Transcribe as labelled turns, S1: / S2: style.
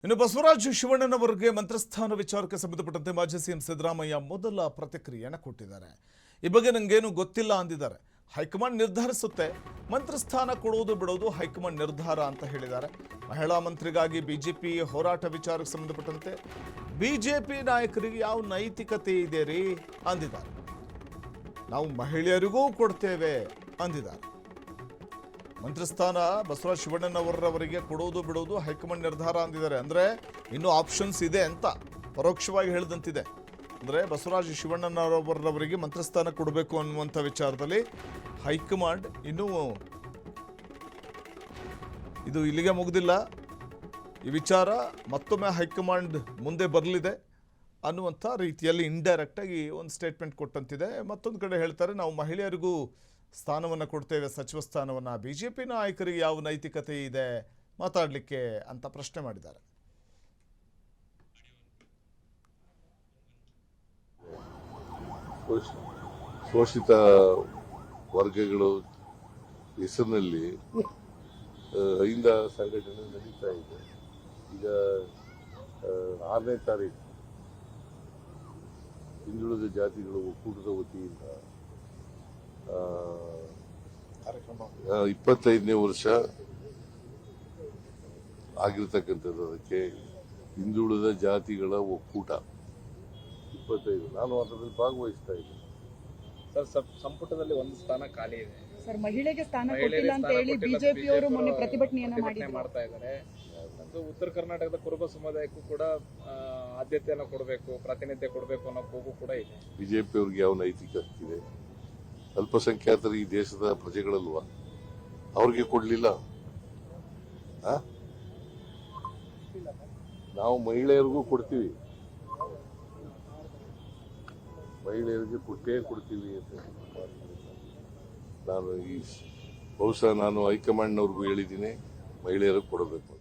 S1: ಇನ್ನು ಬಸವರಾಜ ಶಿವಣ್ಣನವರಿಗೆ ಮಂತ್ರಸ್ಥಾನ ವಿಚಾರಕ್ಕೆ ಸಂಬಂಧಪಟ್ಟಂತೆ ಮಾಜಿ ಸಿಎಂ ಸಿದ್ದರಾಮಯ್ಯ ಮೊದಲ ಪ್ರತಿಕ್ರಿಯೆಯನ್ನು ಕೊಟ್ಟಿದ್ದಾರೆ. ಈ ಬಗ್ಗೆ ನನಗೇನು ಗೊತ್ತಿಲ್ಲ ಅಂದಿದ್ದಾರೆ. ಹೈಕಮಾಂಡ್ ನಿರ್ಧರಿಸುತ್ತೆ, ಮಂತ್ರಸ್ಥಾನ ಕೊಡುವುದು ಬಿಡುವುದು ಹೈಕಮಾಂಡ್ ನಿರ್ಧಾರ ಅಂತ ಹೇಳಿದ್ದಾರೆ. ಮಹಿಳಾ ಮಂತ್ರಿಗಾಗಿ ಬಿಜೆಪಿ ಹೋರಾಟ ವಿಚಾರಕ್ಕೆ ಸಂಬಂಧಪಟ್ಟಂತೆ ಬಿಜೆಪಿ ನಾಯಕರಿಗೆ ಯಾವ ನೈತಿಕತೆ ಇದೆ ರೀ ಅಂದಿದ್ದಾರೆ. ನಾವು ಮಹಿಳೆಯರಿಗೂ ಕೊಡ್ತೇವೆ ಅಂದಿದ್ದಾರೆ. ಮಂತ್ರಿಸ್ಥಾನ ಬಸವರಾಜ ಶಿವಣ್ಣನವರವರಿಗೆ ಕೊಡುವುದು ಬಿಡುವುದು ಹೈಕಮಾಂಡ್ ನಿರ್ಧಾರ ಅಂದಿದ್ದಾರೆ. ಅಂದರೆ ಇನ್ನೂ ಆಪ್ಷನ್ಸ್ ಇದೆ ಅಂತ ಪರೋಕ್ಷವಾಗಿ ಹೇಳಿದಂತಿದೆ. ಅಂದರೆ ಬಸವರಾಜ ಶಿವಣ್ಣನವರವರಿಗೆ ಮಂತ್ರಿಸ್ಥಾನ ಕೊಡಬೇಕು ಅನ್ನುವಂಥ ವಿಚಾರದಲ್ಲಿ ಹೈಕಮಾಂಡ್ ಇನ್ನೂ ಇದು ಇಲ್ಲಿಗೆ ಮುಗಿದಿಲ್ಲ. ಈ ವಿಚಾರ ಮತ್ತೊಮ್ಮೆ ಹೈಕಮಾಂಡ್ ಮುಂದೆ ಬರಲಿದೆ ಅನ್ನುವಂಥ ರೀತಿಯಲ್ಲಿ ಇಂಡೈರೆಕ್ಟಾಗಿ ಒಂದು ಸ್ಟೇಟ್ಮೆಂಟ್ ಕೊಟ್ಟಂತಿದೆ. ಮತ್ತೊಂದು ಕಡೆ ಹೇಳ್ತಾರೆ, ನಾವು ಮಹಿಳೆಯರಿಗೂ ಸ್ಥಾನವನ್ನು ಕೊಡ್ತೇವೆ, ಸಚಿವ ಸ್ಥಾನವನ್ನು. ಬಿಜೆಪಿ ನಾಯಕರಿಗೆ ಯಾವ ನೈತಿಕತೆ ಇದೆ ಮಾತಾಡಲಿಕ್ಕೆ ಅಂತ ಪ್ರಶ್ನೆ ಮಾಡಿದ್ದಾರೆ.
S2: ಶೋಷಿತ ವರ್ಗಗಳು ಹೆಸರಿನಲ್ಲಿ ಅಹಿಂದ ಸಂಘಟನೆ ನಡೀತಾ ಇದೆ. ಈಗ 6ನೇ ತಾರೀಕು ಹಿಂದುಳಿದ ಜಾತಿಗಳು ಒಕ್ಕೂಟದ ವತಿಯಿಂದ 25ನೇ ವರ್ಷ ಆಗಿರ್ತಕ್ಕಂಥದ್ದು. ಅದಕ್ಕೆ ಹಿಂದುಳಿದ ಜಾತಿಗಳ ಒಕ್ಕೂಟ 25, ನಾನು ಅದರಲ್ಲಿ ಭಾಗವಹಿಸ್ತಾ ಇದ್ದೀನಿ.
S3: ಸರ್, ಸಂಪುಟದಲ್ಲಿ ಒಂದು ಸ್ಥಾನ ಖಾಲಿ ಇದೆ
S4: ಸರ್. ಮಹಿಳೆಗೆ ಸ್ಥಾನ ಕೊಟ್ಟಿಲ್ಲ ಅಂತ ಹೇಳಿ ಬಿಜೆಪಿಯವರು ಮೊನ್ನೆ ಪ್ರತಿಭಟನೆಯನ್ನ
S3: ಮಾಡ್ತಾ ಇದ್ದಾರೆ. ಉತ್ತರ ಕರ್ನಾಟಕದ ಕುರುಬ ಸಮುದಾಯಕ್ಕೂ ಕೂಡ ಆದ್ಯತೆಯನ್ನು ಕೊಡಬೇಕು, ಪ್ರಾತಿನಿಧ್ಯ ಕೊಡಬೇಕು ಅನ್ನೋ ಕೂಗು ಕೂಡ ಇದೆ.
S2: ಬಿಜೆಪಿ ಅವ್ರಿಗೆ ಯಾವ ನೈತಿಕತೆ ಇದೆ? ಅಲ್ಪಸಂಖ್ಯಾತರು ಈ ದೇಶದ ಪ್ರಜೆಗಳಲ್ವಾ? ಅವ್ರಿಗೆ ಕೊಡ್ಲಿಲ್ಲ. ನಾವು ಮಹಿಳೆಯರಿಗೂ ಕೊಡ್ತೀವಿ, ಮಹಿಳೆಯರಿಗೆ ಕೊಡ್ತೀವಿ ಅಂತ ನಾನು ಬಹುಶಃ ನಾನು ಹೈಕಮಾಂಡ್ನವ್ರಿಗೂ ಹೇಳಿದ್ದೀನಿ, ಮಹಿಳೆಯರಿಗೆ ಕೊಡಬೇಕು.